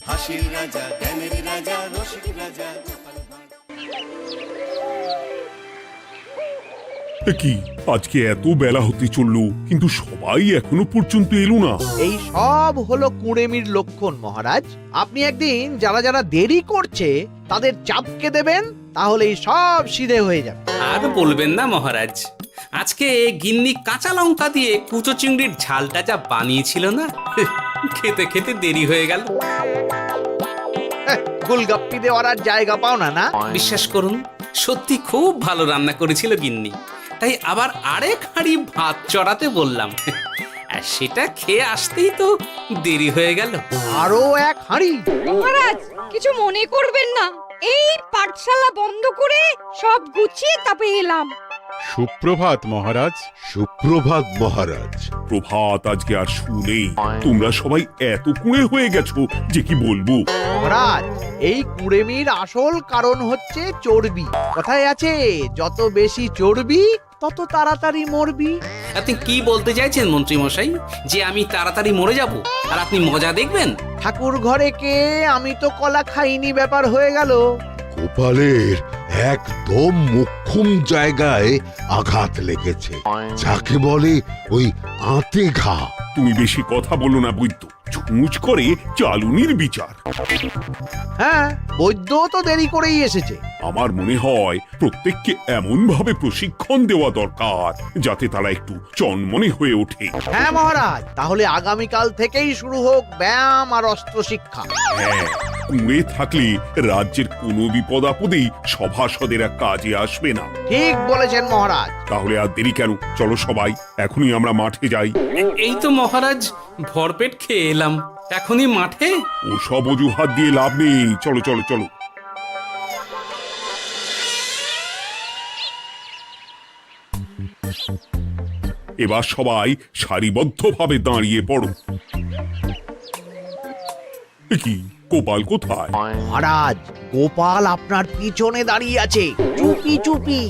হাসির রাজা, জ্ঞানের রাজা, রসিক রাজা। কি আজকে এত বেলা হতে চললো, কিন্তু সবাই এখনো পর্যন্ত এলো না। এই সব হলো কুড়েমির লক্ষণ মহারাজ। আপনি একদিন যারা যারা দেরি করছে তাদের চাপকে দেবেন, তাহলেই সব সিধে হয়ে যাবে। আর বলবেন না মহারাজ, আজকে গিন্নি কাঁচা লঙ্কা দিয়ে কুচো চিংড়ির ঝালটা যা বানিয়েছিল না, খেতে খেতে দেরি হয়ে গেল। গোলগাপ্পি দেওয়ার আর জায়গা পাও না না? বিশ্বাস করুন, সত্যি খুব ভালো রান্না করেছিল গিন্নি, তাই আবার আরেক হাঁড়ি ভাত চড়াতে বললাম। আর সেটা খেয়ে আসতেই তো দেরি হয়ে গেল। আরো এক হাঁড়ি? মহারাজ কিছু মনে করবেন না, এই পাঠশালা বন্ধ করে সব গুছিয়ে তাপে এলাম। সুপ্রভাত মহারাজ। সুপ্রভাত মহারাজ। প্রভাত আজকে আর শুনেই, তোমরা সবাই এত কুঁড়ে হয়ে গেছো যে কি বলবো। মহারাজ, এই কুড়েমির আসল কারণ হচ্ছে চর্বি। কথায় আছে, যত বেশি চর্বি তত তাড়াতাড়ি মরবি। আপনি কি বলতে চাইছেন মন্ত্রী মশাই, যে আমি তাড়াতাড়ি মরে যাব আর আপনি মজা দেখবেন? ঠাকুর ঘরে কে, আমি তো কলা খাইনি ব্যাপার হয়ে গেল। গোপালের একদম মোক্ষম জায়গায় আঘাত লেগেছে, যাকে বলে ওই আঁতে ঘা। তুমি বেশি কথা বলো না বৈদ্য, ছুঁচ করে চালুনির বিচার। হ্যাঁ, বৈদ্য তো দেরি করেই এসেছে। আমার মনে হয় প্রত্যেককে এমন ভাবে প্রশিক্ষণ দেওয়া দরকার যাতে তারা একটু চনমনে হয়ে ওঠে। হ্যাঁ মহারাজ, তাহলে আগামীকাল থেকেই শুরু হোক ব্যায়াম আর অস্ত্র শিক্ষা। হ্যাঁ, কুঁড়ে থাকলে রাজ্যের কোনো বিপদ আপদেই সভাসদেরা কাজে আসবে না। ঠিক বলেছেন মহারাজ। তাহলে আর দেরি কেন, চলো সবাই এখনই আমরা মাঠে যাই। এই তো মহারাজ ভরপেট খেয়ে এলাম, এখনই মাঠে? ওসব অজুহাত দিয়ে লাভ নেই, চলো চলো চলো। এবার সবাই সারিবদ্ধভাবে দাঁড়িয়ে পড়ো। কি গোপাল কোথায়? মহারাজ, গোপাল আপনার পিছনে দাঁড়িয়ে আছে, চুপি চুপি।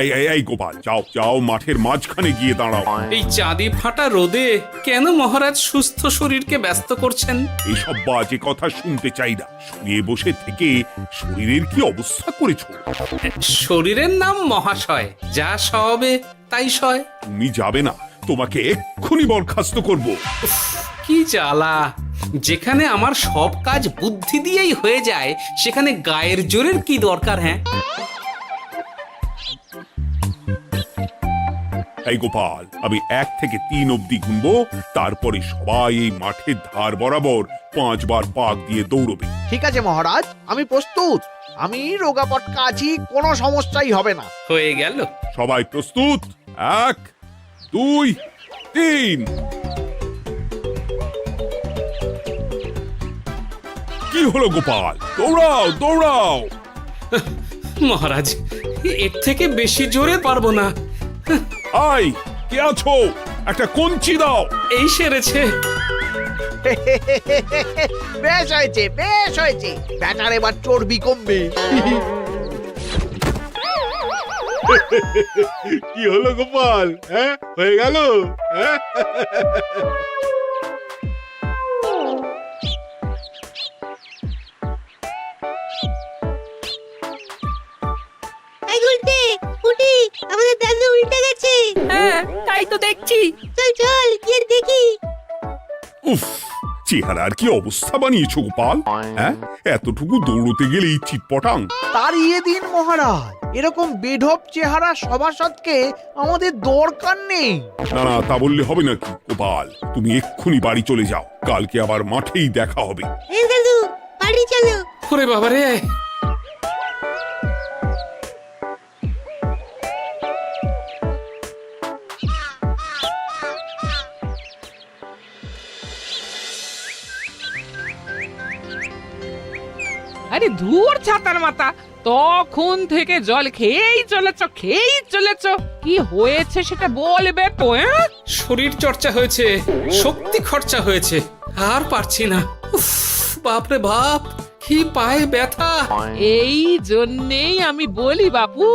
এই এই এই গোপাল, যাও যাও মাঠের মাঝখানে গিয়ে দাঁড়াও। এই চাঁদি ফাটা রোদে কেন মহারাজ সুস্থ শরীরকে ব্যস্ত করছেন? এইসব বাজে কথা শুনতে চাই না। শুয়ে বসে থেকে শরীরের কি অবস্থা করেছো? শরীরের নাম মহাশয়, যা সবে তাই সয়। তুমি যাবে না, তোমাকে এক্ষুনি বরখাস্ত করব। কি জ্বালা! যেখানে আমার সব কাজ বুদ্ধি দিয়েই হয়ে যায়, সেখানে গায়ের জোরের কি দরকার? হ্যাঁ, এই গোপাল, আমি 1 থেকে 3 অব্দি গুনবো, তারপরে সবাই এই মাঠের ধার বরাবর 5 বার পাক দিয়ে দৌড়বে। ঠিক আছে মহারাজ, আমি প্রস্তুত। আমি রোগা পটকা আছি, কোনো সমস্যাই হবে না। হয়ে গেল। সবাই প্রস্তুত? 1 2 3। কি হলো গোপাল, দৌড়াও দৌড়াও। মহারাজ, এর থেকে বেশি জোরে পারবো না। আই, কে আছো? একটা কঞ্চি দাও। এই সেরেছে। বেশ হয়েছে, বেশ হয়েছে। ব্যাটার এবার চর্বি কমবে। কি হলো গোপাল, হ্যাঁ হয়ে গেল? হ্যাঁ এই উল্টে উঠি, আমাদের দাদু উল্টে গেছে। হ্যাঁ, তাই তো দেখছি। চল চল গিয়ে দেখি। উফ, চেহারার কি অবস্থা বানিয়েছো গোপাল, হ্যাঁ? এতটুকু দৌড়তে গেলেই চিটপটাং। তাড়িয়ে দিন মহারাজ, এরকম বেঢপ চেহারা সভাসদকে আমাদের দরকার নেই। না না, তা বললে হবে নাকি গোপাল? তুমি এক্ষুনি বাড়ি চলে যাও, কালকে আবার মাঠেই দেখা হবে। এই দাদু বাড়ি চলো। ওরে বাবারে! আরে ধুর ছাতার মাথা, তখন থেকে জল খেয়েই চলেছ। কি হয়েছে সেটা বলবে তো? শরীর চর্চা হয়েছে, শক্তি খরচা হয়েছে, আর পারছি না। উফ, বাপরে বাপ, কি পায়ে ব্যথা! এই জন্যেই আমি বলি বাপু,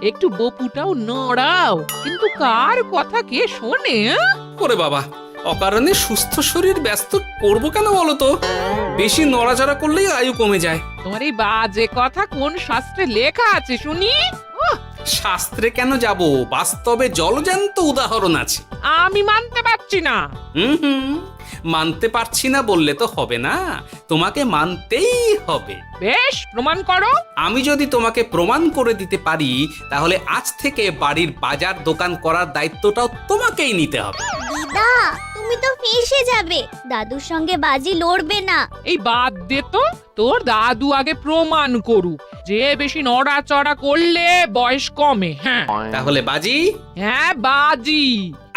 একটু বপুটাও নড়াও, কিন্তু কার কথা কে শোনে? ওরে বাবা, অকারণে সুস্থ শরীর ব্যস্ত করব কেন বলো তো? বেশি নড়াচড়া করলেই আয়ু কমে যায়। তোমার এই বাজে কথা কোন শাস্ত্রে লেখা আছে শুনি? শাস্ত্রে কেন যাব, বাস্তবে জলজ্যান্ত উদাহরণ আছে। আমি মানতে পারছি না। হুম, মানতে পারছি না বললে তো হবে না, তোমাকে মানতেই হবে। বেশ, প্রমাণ করো। আমি যদি তোমাকে প্রমাণ করে দিতে পারি, তাহলে আজ থেকে বাড়ির বাজার দোকান করার দায়িত্বটাও তোমাকেই নিতে হবে। দিদা, তুমি তো ফেঁসে যাবে, দাদুর সঙ্গে বাজি লড়বে না। এই বাদ দে তো, তোর দাদু আগে প্রমাণ করুক যে বেশি নড়াচড়া করলে বয়স কমে। হ্যাঁ তাহলে বাজি? হ্যাঁ, বাজি।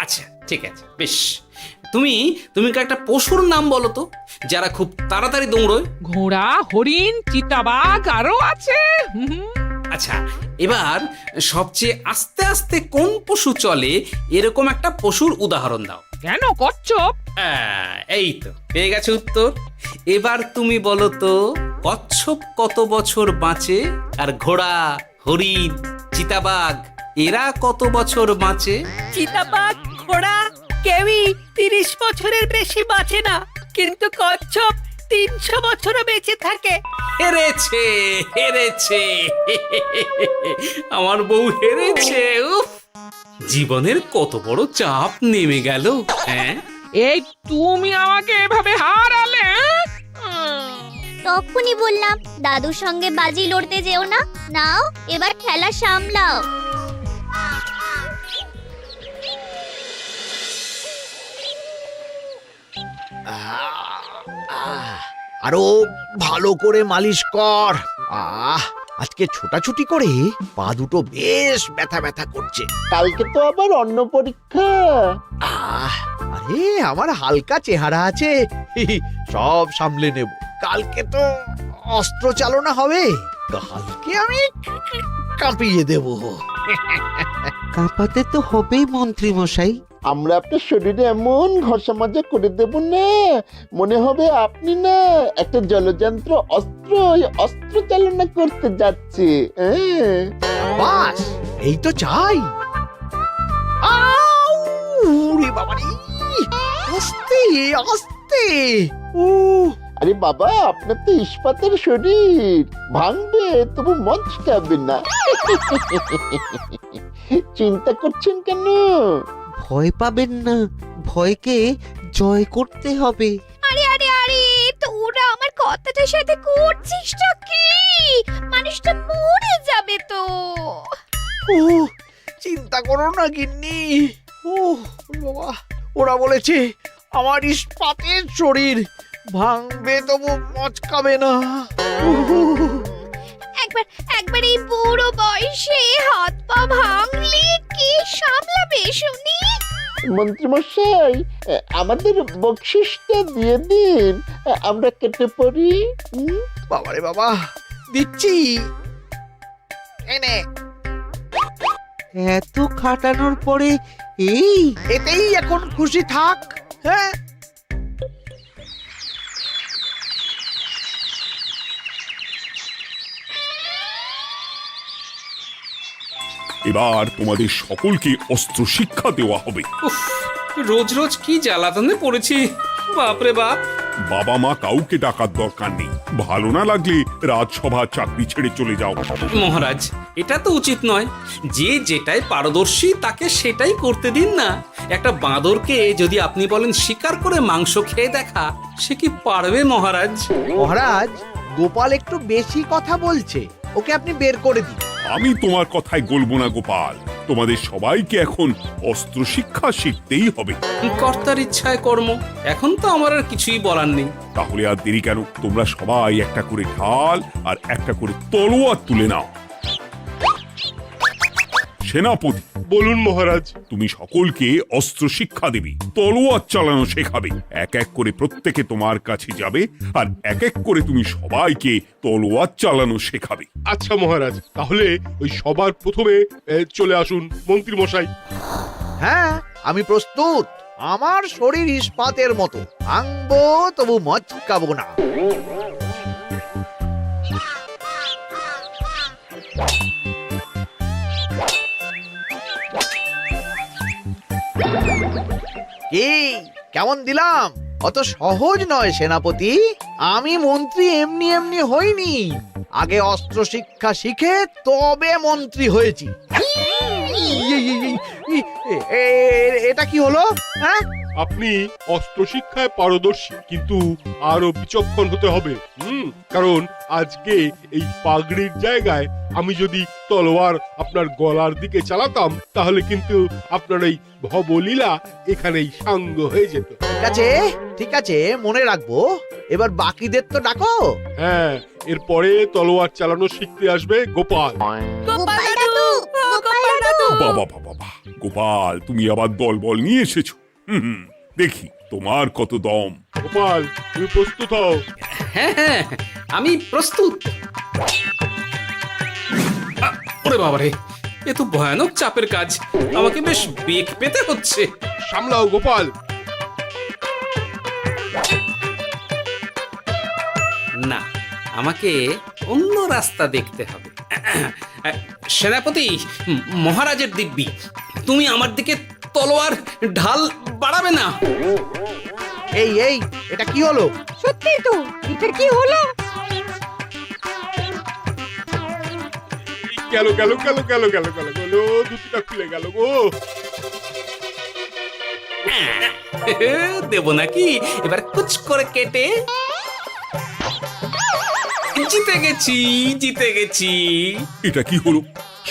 আচ্ছা ঠিক আছে, বেশ। তুমি তুমি একটা পশুর নাম বলো তো, যারা খুব তাড়াতাড়ি দৌড়য়। ঘোড়া, হরিণ, চিতাবাঘ আরো আছে। আচ্ছা, এবার সবচেয়ে আস্তে আস্তে কোন পশু চলে, এরকম একটা পশুর উদাহরণ দাও। কেন, কচ্ছপ? এই তো পেয়ে গেছে উত্তর। এবার তুমি বলো তো, কচ্ছপ কত বছর বাঁচে, আর ঘোড়া, হরিণ, চিতাবাঘ এরা কত বছর বাঁচে? চিতাবাঘ, ঘোড়া কেউই 30 বছরের বেশি বাঁচে না, কিন্তু কচ্ছপ 300 বছরও বেঁচে থাকে। হেরেছে, হেরেছে, আমার বউ হেরেছে। উফ, জীবনের কত বড় চাপ নেমে গেল। হ্যাঁ, এই তুমি আমাকে এভাবে হারালে? তখনই বললাম দাদুর সঙ্গে বাজি লড়তে যেও না। নাও এবার খেলা সামলাও। আরো ভালো করে মালিশ কর। আজকে ছোটাছুটি করে পা দুটো বেশ ব্যথা ব্যথা করছে। কালকে তো আবার অন্য পরীক্ষা। আরে আমার হালকা চেহারা আছে, সব সামলে নেব। কালকে তো অস্ত্র চালনা হবে, কালকে আমি কাঁপিয়ে দেব। কাঁপাতে তো হবেই মন্ত্রী মশাই। আমরা আপনার শরীরে এমন ঘষা মাজা করে দেব না, মনে হবে আপনি না একটা জলযন্ত্র অস্ত্র চালনা করতে যাচ্ছে। বাস এই তো চাই। বাবারি, আস্তে আস্তে। আরে বাবা, আপনার তো ইস্পাতের শরীর, ভাঙবে তবু মচকাবে না। চিন্তা করছেন কেন? ভয় পাবেন না, ভয়কে জয় করতে হবে। আরে আরে আরে, তোরা আমার কথাটার সাথে করছিসটা কি? মানুষটা মরে যাবে তো। চিন্তা করো না গিন্নি। বাবা, ওরা বলেছে আমার ইস্পাতের শরীর, ভাঙবে তবু মচকাবে না। একবার এই বুড়ো বয়সে হাত পা ভাঙলে কি সামলাবে শুনি? মন্ত্রী মশাই, আমাদের বকশিসটা দিয়ে দিন, আমরা কেটে পড়ি। বাবারে বাবা, দিচ্ছি। এনে এত খাটানোর পরে এতেই এখন খুশি থাক। হ্যাঁ, এবার তোমাদের সকলকে অস্ত্র শিক্ষা দেওয়া হবে। উফ, রোজ রোজ কি জ্বালাতনে পড়েছি, বাপরে বাপ। বাবা মা কাউকে ডাকার দরকার নেই, ভালো না লাগলে রাজসভা চাকরি ছেড়ে চলে যাও। মহারাজ, এটা তো উচিত নয়। যে যেটাই পারদর্শী তাকে সেটাই করতে দিন না। একটা বাঁদরকে যদি আপনি বলেন শিকার করে মাংস খেয়ে দেখা, সে কি পারবে মহারাজ? মহারাজ, গোপাল একটু বেশি কথা বলছে, ওকে আপনি বের করে দিন। আমি তোমার কথায় গলবো না গোপাল, তোমাদের সবাইকে এখন অস্ত্র শিক্ষা শিখতেই হবে। কর্তার ইচ্ছায় কর্ম, এখন তো আমার আর কিছুই বলার নেই। তাহলে আর দেরি কেন, তোমরা সবাই একটা করে ঢাল আর একটা করে তলোয়ার তুলে নাও। সেনাপতি, বলুন মহারাজ। তুমি সকলকে অস্ত্র শিক্ষা দেবে, তলোয়ার চালানো শেখাবে। এক এক করে প্রত্যেকে তোমার কাছে যাবে আর এক এক করে তুমি সবাইকে তলোয়ার চালানো শেখাবে। আচ্ছা মহারাজ, তাহলে ওই সবার প্রথমে চলে আসুন মন্ত্রী মশাই। হ্যাঁ, আমি প্রস্তুত। আমার শরীর ইস্পাতের মতো, ভাঙবো তবু মচকাবো না। কি কেমন দিলাম? অত সহজ নয় সেনাপতি। আমি মন্ত্রী এমনি এমনি হইনি, আগে অস্ত্র শিক্ষা শিখে তবে মন্ত্রী হয়েছি। এটা কি হলো? হ্যাঁ, আপনি অস্ত্র শিক্ষায় পারদর্শী, কিন্তু আরো বিচক্ষণ হতে হবে। কারণ আজকে এই পাগড়ির জায়গায় আমি যদি তলোয়ার আপনার গলার দিকে চালাতাম, তাহলে কিন্তু আপনার এই ভবলীলা এখানেই সাঙ্গ হয়ে যেত। ঠিক আছে ঠিক আছে, মনে রাখবো। এবার বাকিদের তো ডাকো। হ্যাঁ, এরপরে তলোয়ার চালানো শিখতে আসবে গোপাল। গোপাল দাদু, গোপাল দাদু। বাবা বাবা বাবা, গোপাল তুমি আবার দল বল নিয়ে এসেছো। দেখি তোমার কত দম। গোপাল, তুমি প্রস্তুত হও। হ্যাঁ হ্যাঁ, আমি প্রস্তুত। ওরে বাবারে, এ তো ভয়ানক চাপের কাজ, আমাকে বেশ বেগ পেতে হচ্ছে। সামলাও গোপাল। না, আমাকে অন্য রাস্তা দেখতে হবে। সেনাপতি, মহারাজের দিব্যি, তুমি আমার দিকে তলোয়ার ঢাল বাড়াবে না। এই এই, এটা কি হলো? সত্যি তো, এটা কি হলো? গেল গেল গেল গেল গেল গেল গেল, দুটিটা খুলে গেল গো। দেব নাকি এবার কুচ করে কেটে? জিতে গেছি, জিতে গেছি। এটা কি হলো?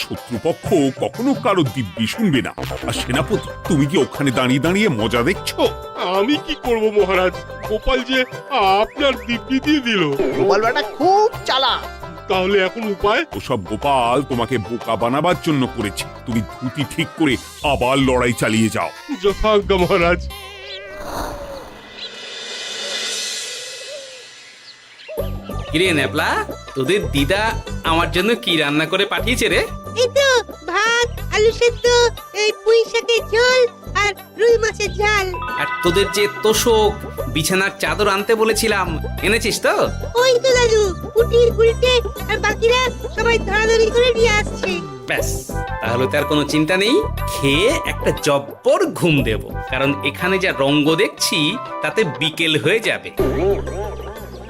শত্রুপক্ষ কখনো কারো দিব্যি শুনবে না। আর সেনাপতি, তুমি কি ওখানে দাঁড়িয়ে দাঁড়িয়ে মজা দেখছো? আমি কি করব মহারাজ, গোপাল যে আপনার দিব্যি দিয়ে দিল। গোপাল বেটা খুব চালাক। তাহলে এখন উপায়? ওসব গোপাল তোমাকে বোকা বানাবার জন্য করেছে। তুমি ধুতি ঠিক করে আবার লড়াই চালিয়ে যাও। যথাজ্ঞা মহারাজ। কিরে নেপলা, তোদের দিদা আমার জন্য কি রান্না করে পাঠিয়েছে রে? এই তো ভাত, আলু সেদ্ধ, এই পুঁই শাকের ঝোল আর রুই মাছের ঝাল। আর তোদের যে তোষক, বিছানার চাদর আনতে বলেছিলাম, এনেছিস তো? ওই তো দাদু, কুটির গুলটে আর বাকিরা সবাই ধরাধরি করে নিয়ে আসছে। ব্যাস, তাহলে তার কোনো চিন্তা নেই। খেয়ে একটা জব্বর ঘুম দেব, কারণ এখানে যা রঙ্গ দেখছি তাতে বিকেল হয়ে যাবে।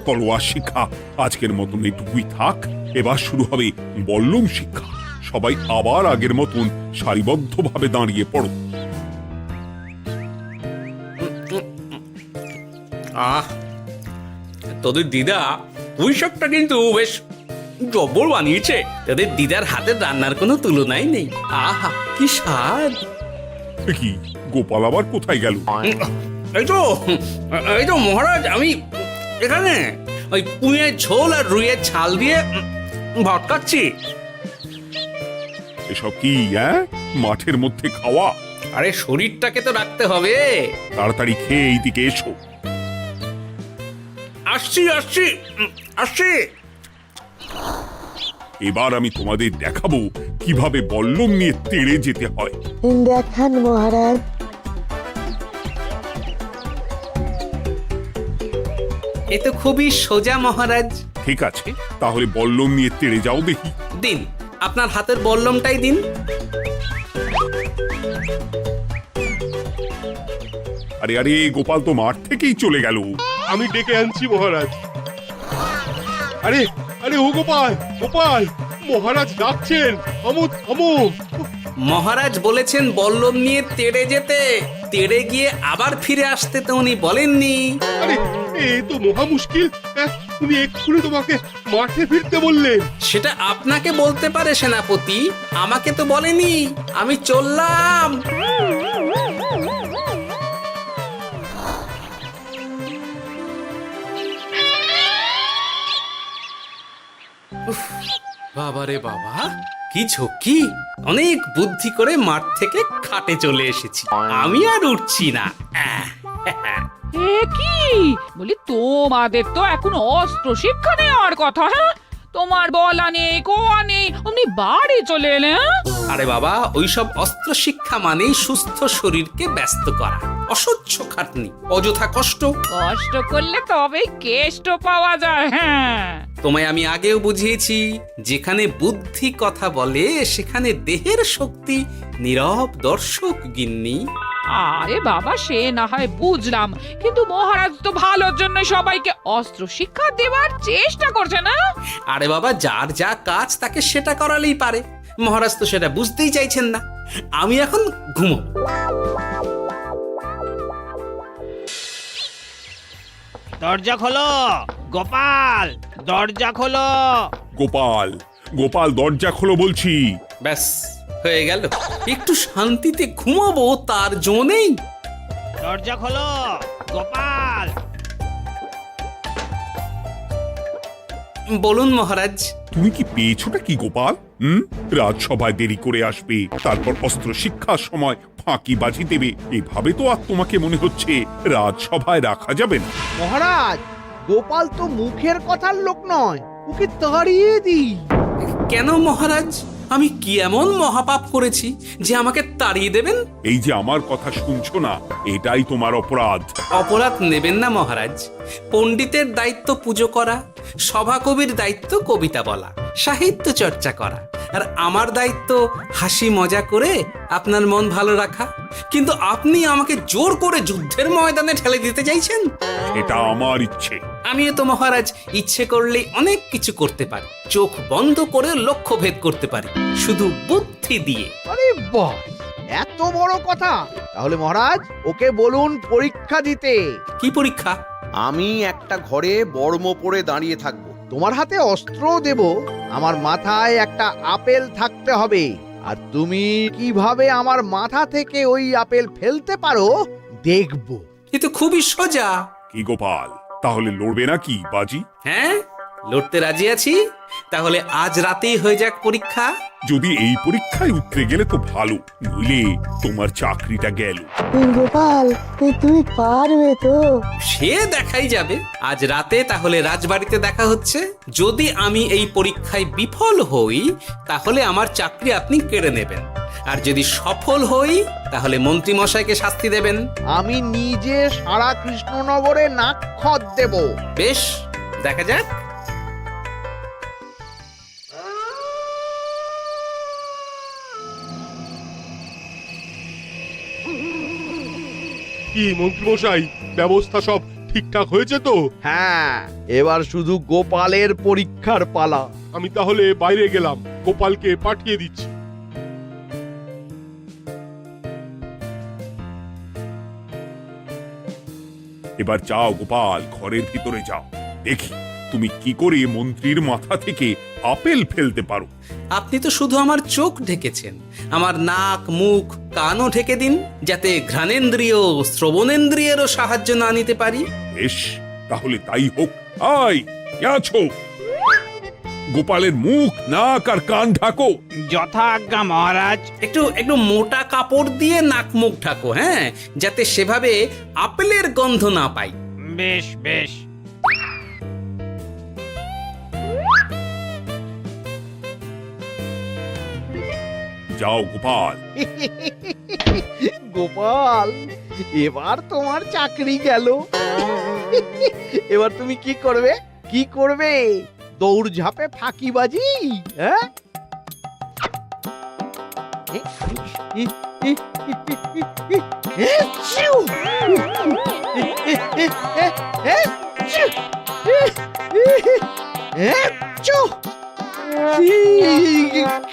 তলোয়ার শিক্ষা আজকের মতন এটুকুই থাক। এবার শুরু হবে বল্লম শিক্ষা। সবাই আবার আগের মতন সারিবদ্ধভাবে দাঁড়িয়ে পড়ো। আহ, তোদের দিদা পুঁই শাকটা কিন্তু বেশ জব্বর বানিয়েছে। তোদের দিদার হাতের রান্নার কোনো তুলনাই নেই। আহা, কি স্বাদ! এ কি, গোপাল আবার কোথায় গেল? এই তো মহারাজ, আমি এখানে ওই পুঁইয়ের ঝোল আর রুইয়ের ছাল দিয়ে ভাত খাচ্ছি। এসব কি মাঠের মধ্যে খাওয়া? আরে শরীরটাকে তো রাখতে হবে। তাড়াতাড়ি খেয়ে এইদিকে এসো। আসছি আসছি আসছি। এবার আমি তোমাদের দেখাবো কিভাবে বল্লম নিয়ে তেড়ে যেতে হয়। দেখান মহারাজ। এ তো খুবই সোজা মহারাজ। ঠিক আছে, তাহলে বল্লম নিয়ে তেড়ে যাও দেখি। দিন, আপনার হাতের বল্লমটাই দিন। আরে আরে, গোপাল তো মাঠ থেকেই চলে গেল। আমি ডেকে আনছি মহারাজ। আরে আরে, ও গোপাল, গোপাল, মহারাজ ডাকছেন। থামো থামো। মহারাজ বলেছেন বল্লম নিয়ে তেড়ে যেতে। তেড়ে গিয়ে আবার ফিরে আসতে তো উনি বলেননি। আরে, এ তো মহা মুশকিল। উনি এক্ষুনি তোমাকে মাঠে ফিরতে বললেন। সেটা আপনাকে বলতে পারে সেনাপতি, আমাকে তো বলেনি। আমি চললাম। বাবারে বাবা, কি ঝক্কি! অনেক বুদ্ধি করে মাঠ থেকে খাটে চলে এসেছি। আমি আর উঠছি না। এ কি বলি, তোমাদের তো এখন অস্ত্র শিক্ষা নেওয়ার কথা। হ্যাঁ, তোমার বলা নেই, কোয়া নেই, অমনি বাড়ি চলে এলে। আরে বাবা, ওইসব অস্ত্র শিক্ষা মানেই সুস্থ শরীরকে ব্যস্ত করা, অসহ্য খাটনি, অযথা কষ্ট। কষ্ট করলে তবেই কেষ্ট পাওয়া যায়। হ্যাঁ, তোমায় আমি আগেও বুঝিয়েছি, যেখানে বুদ্ধি কথা বলে সেখানে দেহের শক্তি নীরব দর্শক গিন্নি। আরে বাবা, সে না হয় বুঝলাম, কিন্তু মহারাজ তো ভালোর জন্য সবাইকে অস্ত্র শিক্ষা দেওয়ার চেষ্টা করছে না? আরে বাবা, যার যা কাজ তাকে সেটা করালেই পারে। মহারাজ তো সেটা বুঝতেই চাইছেন না। আমি এখন ঘুমোবো। দরজা খোলো গোপাল, দরজা খোলো। গোপাল, গোপাল দরজা খোলো বলছি। ব্যাস হয়ে গেল। একটু শান্তিতে ঘুমাবো তার জো নেই। দরজা খোলো গোপাল। বলুন মহারাজ। তুমি কি পেয়েছোটা কি গোপাল? রাজসভায় দেরি করে আসবে, তারপর অস্ত্র শিক্ষার সময় ফাঁকিবাজি দেবে। এভাবে তো আর তোমাকে মনে হচ্ছে রাজসভায় রাখা যাবে না। মহারাজ, গোপাল তো মুখের কথার লোক নয়, ওকে তাড়িয়ে দিই। কেন মহারাজ? আমি কি এমন মহাপাপ করেছি যে আমাকে তাড়িয়ে দেবেন? এই যে আমার কথা শুনছো না, এটাই তোমার অপরাধ। অপরাধ নেবেন না মহারাজ। পণ্ডিতের দায়িত্ব পুজো করা, সভাকবির দায়িত্ব কবিতা বলা, সাহিত্য চর্চা করা, আর আমার দায়িত্ব হাসি মজা করে আপনার মন ভালো রাখা। কিন্তু আপনি আমাকে জোর করে যুদ্ধের ময়দানে ঠেলে দিতে চাইছেন। এটা আমার ইচ্ছে। আমিও তো মহারাজ ইচ্ছে করলেই অনেক কিছু করতে পারি। চোখ বন্ধ করে লক্ষ্য ভেদ করতে পারি, শুধু বুদ্ধি দিয়ে। আরে বাহ, এত বড় কথা! তাহলে মহারাজ, ওকে বলুন পরীক্ষা দিতে। কি পরীক্ষা? আমি একটা ঘরে বর্ম পরে দাঁড়িয়ে থাকবো। তোমার হাতে অস্ত্র দেব, আমার মাথায় একটা আপেল থাকতে হবে, আর তুমি কিভাবে আমার মাথা থেকে ওই আপেল ফেলতে পারো দেখবো। এ তো খুবই সোজা। কি গোপাল, তাহলে লড়বে নাকি বাজি? হ্যাঁ, লড়তে রাজি আছি। তাহলে আজ রাতেই হয়ে যাক পরীক্ষা। যদি এই পরীক্ষায় উতরে গেলে তো ভালো, নইলে তোমার চাকরিটা গেল। গোপাল, তুমি পারবে তো? সে দেখাই যাবে। আজ রাতে তাহলে রাজবাড়িতে দেখা হচ্ছে। যদি আমি এই পরীক্ষায় বিফল হই, তাহলে আমার চাকরি আপনি কেড়ে নেবেন। আর যদি সফল হই, তাহলে মন্ত্রী মশাইকে শাস্তি দেবেন। আমি নিজে সারা কৃষ্ণনগরে নাক্ষত দেব। বেশ, দেখা যাক। কি মন্ত্রীমশাই, ব্যবস্থা সব ঠিকঠাক হয়েছে তো? হ্যাঁ, এবার শুধু গোপালের পরীক্ষার পালা। আমি তাহলে বাইরে গেলাম, গোপালকে পাঠিয়ে দিচ্ছি। এবার যাও গোপাল, ঘরের ভিতরে যাও, দেখি তুমি কি করে মন্ত্রীর মাথা থেকে আপেল ফেলতে পারো। আপনি তো শুধু আমার চোখ ঢেকেছেন, আমার নাক, মুখ, কানও ঢেকে দিন, যাতে ঘ্রাণেন্দ্রিয়, শ্রবণেন্দ্রিয়েরও সাহায্য না নিতে পারি। বেশ, তাহলে তাই হোক। আয়, কে আছো? গোপালের মুখ, নাক আর কান ঢাকো। যথাজ্ঞা মহারাজ। একটু মোটা কাপড় দিয়ে নাক মুখ ঢাকো, হ্যাঁ, যাতে সেভাবে আপেলের গন্ধ না পাই। বেশ বেশ। যাও গোপাল। গোপাল, এবার তোমার চাকরি গেল। এবার তুমি কি করবে? কি করবে? দৌড় ঝাঁপে ফাঁকিবাজি? হ্যাঁ?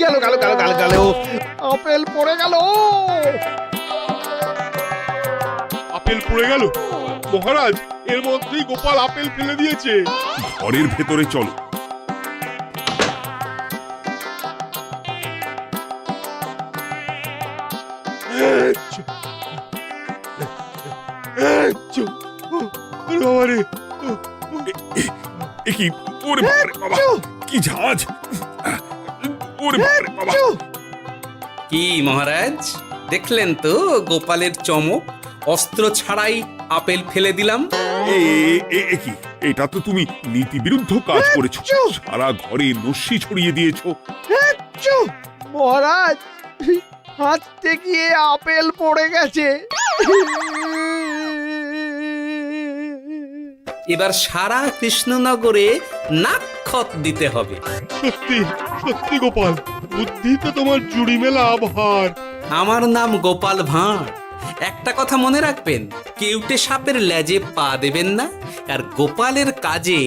গেল গেল গেল গেল গেল, আপেল পড়ে গেল। আপেল পড়ে গেল? মহারাজ, এর মধ্যেই গোপাল আপেল ফেলে দিয়েছে। ঘরের ভেতরে চলো। কি ওরে বাবারে বাবা, কি ঝাঁজ! ওরে বাবারে বাবা। কি মহারাজ, দেখলেন তো গোপালের চমক? অস্ত্র ছাড়াই আপেল ফেলে দিলাম। কি, এটা তো তুমি নীতি বিরুদ্ধ কাজ করেছো। সারা ঘরে নস্যি ছড়িয়ে দিয়েছো। মহারাজ, হাঁটতে গিয়ে আপেল পড়ে গেছে। এবার সারা কৃষ্ণনগরে নাক্ষত দিতে হবে। সত্যি সত্যি গোপাল, বুদ্ধি তো তোমার জুড়ি মেলা আভার। আমার নাম গোপাল ভাঁড়, একটা কথা মনে রাখবেন, কেউটে সাপের লেজে পা দেবেন না, আর গোপালের কাজে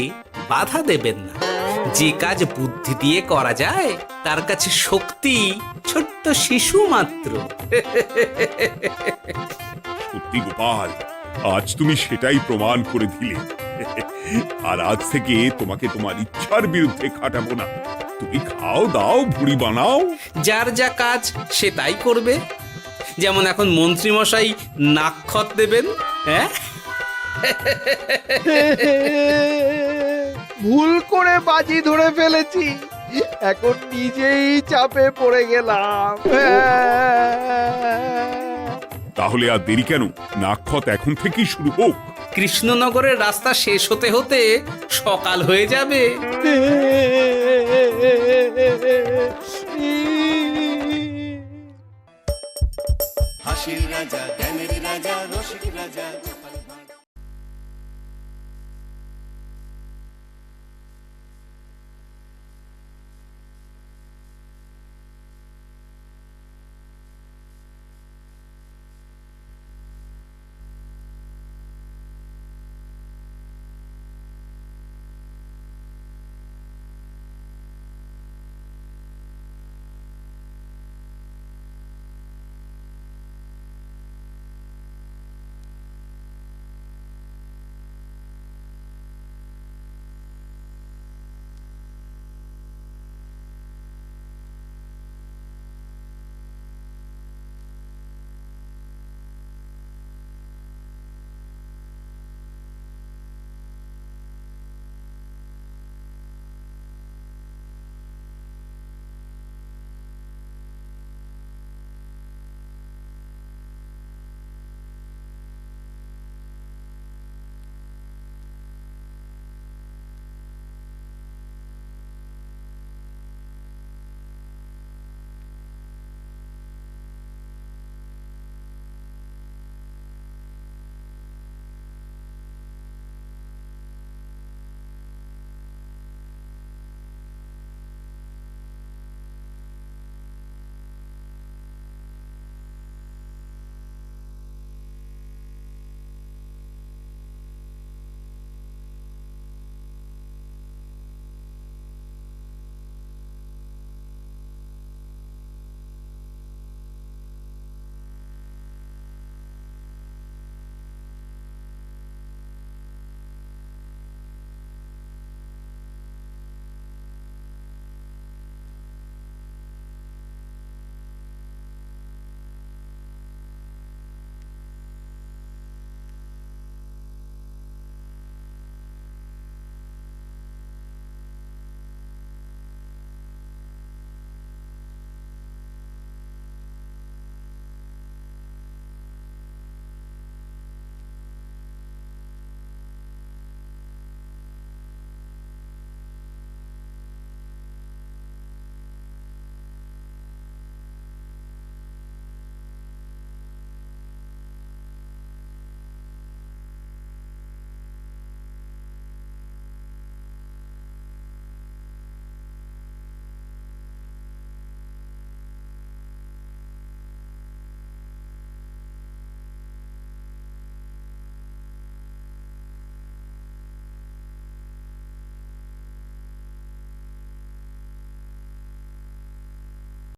বাধা দেবেন না। যে কাজ বুদ্ধি দিয়ে করা যায় তার কাছে শক্তি ছোট্ট শিশু মাত্র। সত্যি গোপাল, আজ তুমি সেটাই প্রমাণ করে দিলে। আর আজ থেকে তোমাকে তোমার ইচ্ছার বিরুদ্ধে খাটাবো না। তুমি খাও দাও, ভুড়ি বানাও। যার যা কাজ সে তাই করবে। যেমন এখন মন্ত্রী মশাই নাক্ষত দেবেন। হ্যাঁ, ভুল করে বাজি ধরে ফেলেছি, এখন নিজেই চাপে পড়ে গেলাম। তাহলে আর দেরি কেন? নাক্ষত এখন থেকেই শুরু হোক। কৃষ্ণনগরের রাস্তা শেষ হতে হতে সকাল হয়ে যাবে। হাসির রাজা, জ্ঞানের রাজা, রসিক রাজা।